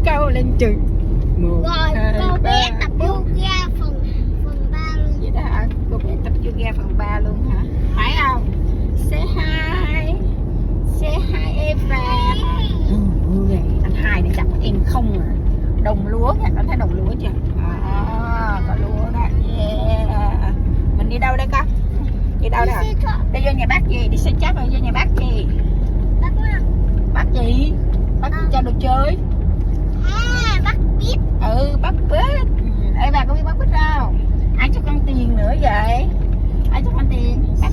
câu lên chừng. Một, Rồi hai, cô ba, bé tập bốn. yoga phần 3 luôn. Vậy đó hả? Cô bé tập yoga phần 3 luôn hả? Phải không? Say hi. Say hi Eva. Anh hai để chặt em không à. Đồng lúa nha, con thấy đồng lúa chưa? Có lúa đó. Yeah. Mình đi đâu đây con? Đi đâu đây hả? Đi vô nhà bác gì? Đi xe chắc rồi vô nhà bác gì? Bác nào? Bác gì? Bác cho đồ chơi. Bác biết. Bác biết. Ê bà có biết bác biết không? Ai cho con tiền nữa vậy? Ai cho con tiền? Bác